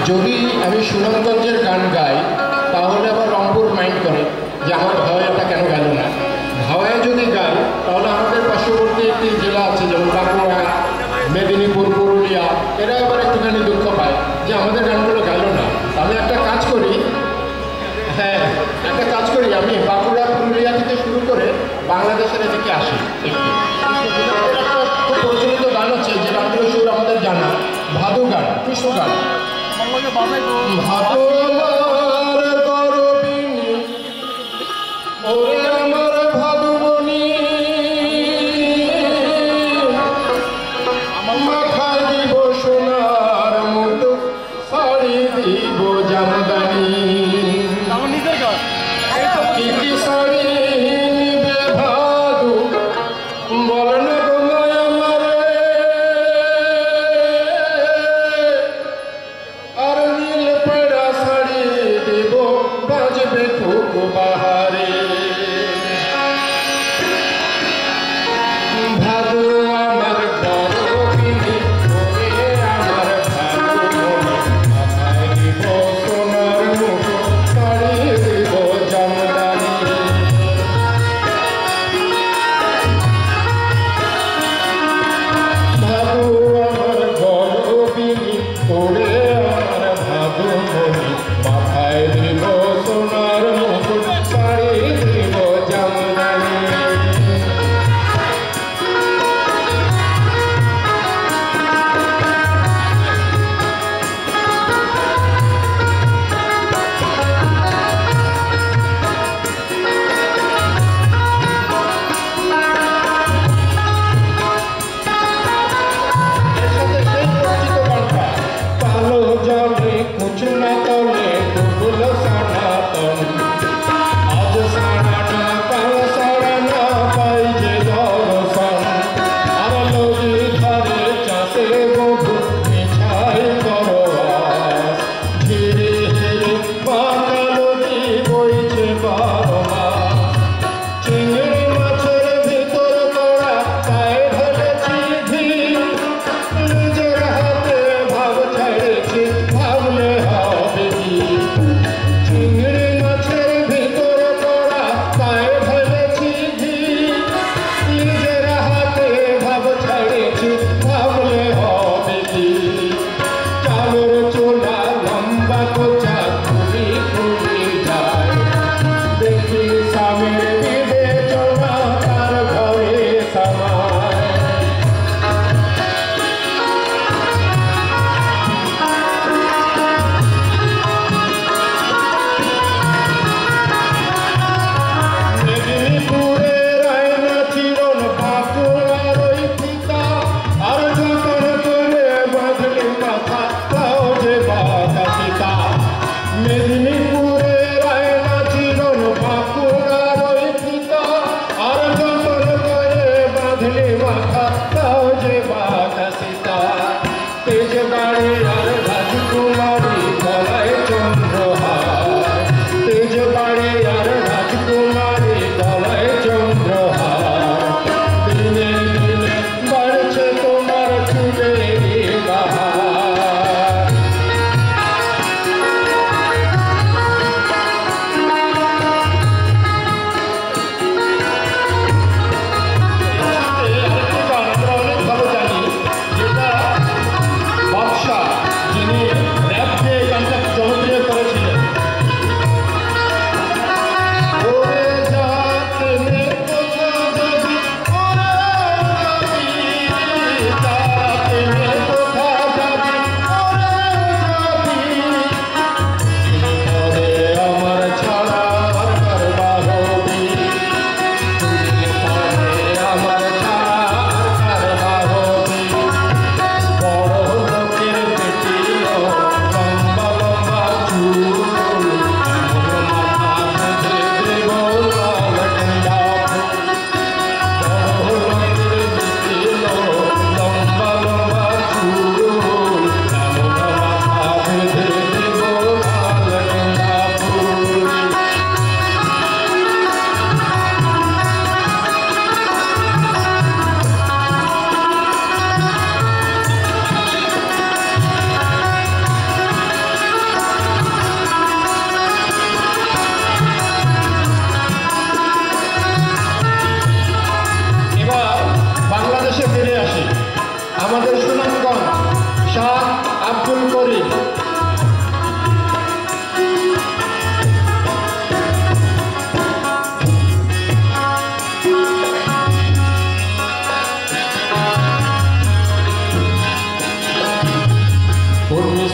যদি আমি সুনামগঞ্জের গান গাই তাহলে আবার রংপুর মাইন্ড করে যে আমার ভাওয়াইয়াটা কেন গেল না। ভাওয়াইয়া যদি গাই তাহলে আমাদের পার্শ্ববর্তী একটি জেলা আছে যেমন বাঁকুড়া, মেদিনীপুর, পুরুলিয়া, এরা আবার একটুখানি দুঃখ পায় যে আমাদের গানগুলো গেল না। আমি একটা কাজ করি, আমি বাঁকুড়া, পুরুলিয়া থেকে শুরু করে বাংলাদেশের এদিকে আসি একটু। একটা খুব প্রচলিত গান আছে যে গানগুলো সুর আমাদের জানা, ভাদু গান, কৃষ্ণ গান। ভাদু আমার গরবিনী, ওরে আমার ভাদুমণি, মাথায় দিব সোনার মতো, শাড়ি দিব জামদানি। কি কি শাড়ি নিবে ভাদু বল না গো মায়া মারে, আর নীল পেড়া শাড়ি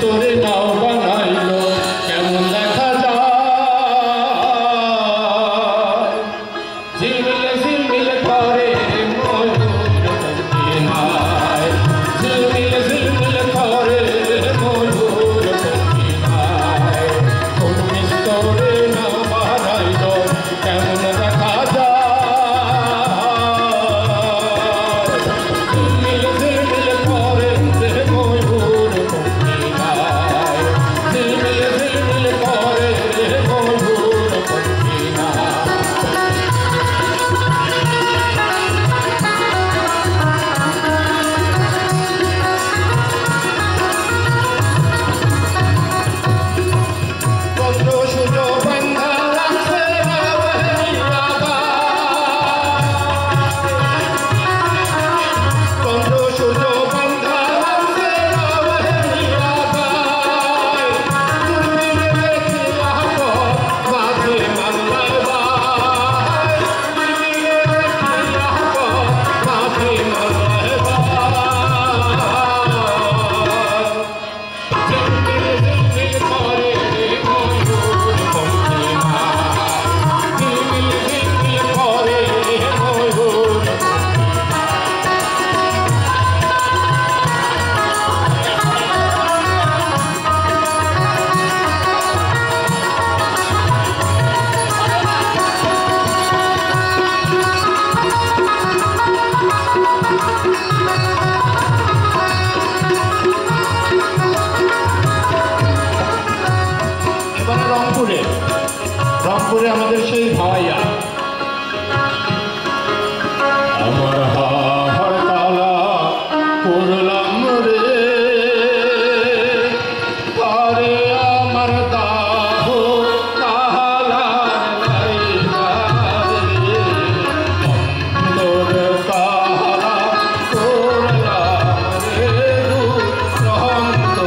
তোরে নাও বানাইলো কেমন দেখা যায় ঝিলমিলে ঝিলমিলে করে ময়ূর পঙ্খী নাই ঝিলমিলে ঝিলমিলে করে ময়ূর পঙ্খী নাই তুমি তোরে নাও বানাইলো কেমন দেখা যায় রংপুরে আমাদের সেই ভাইয়া আমার হাড় তালা করলাম রে আরে আমার দাহ তালা তোর তালা করলাম রে রন্ত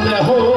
the whole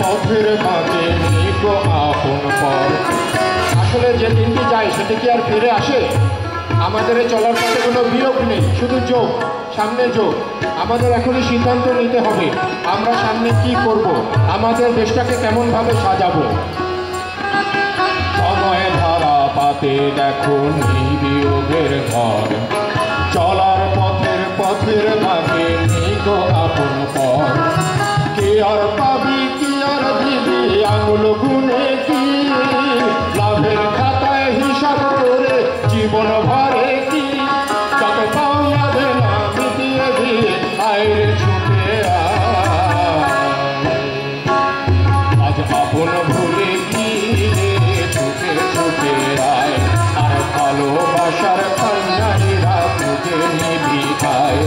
পথের মাঝে নিগো আপন পর। আসলে যে দিনটি যায় সেটা কি আর ফিরে আসে? আমাদের এই চলার পথে কোনো বিয়োগ নেই, শুধু যোগ, সামনে যোগ। আমাদের এখনই সিদ্ধান্ত নিতে হবে আমরা সামনে কি করব, আমাদের দেশটাকে কেমনভাবে সাজাবো। সময় ধারা পাতে দেখো নেই বিয়োগের ঘর, চলার পথের মাঝে নিগো আপন পর। কি আর পাবি কি আর দিবি আঙুল গুনে কি, লাভের খাতায় হিসাব করে জীবন ভরে কি, যত পাওনা দেনা মিটিয়ে দিয়ে আইরে ছুটে আজ আপন ভুলে কি ছুটে ছুটে আয়, আর ভালোবাসার কন্যারা খুঁজে নিবি খায়।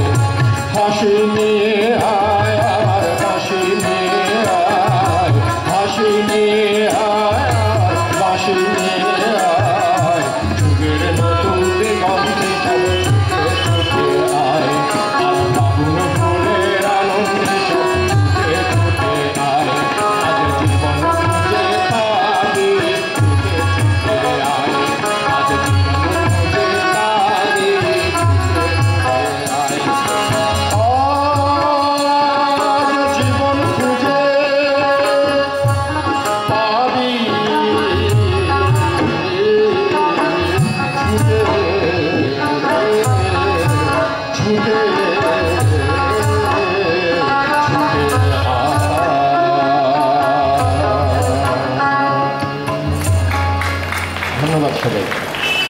হাসি নিয়ে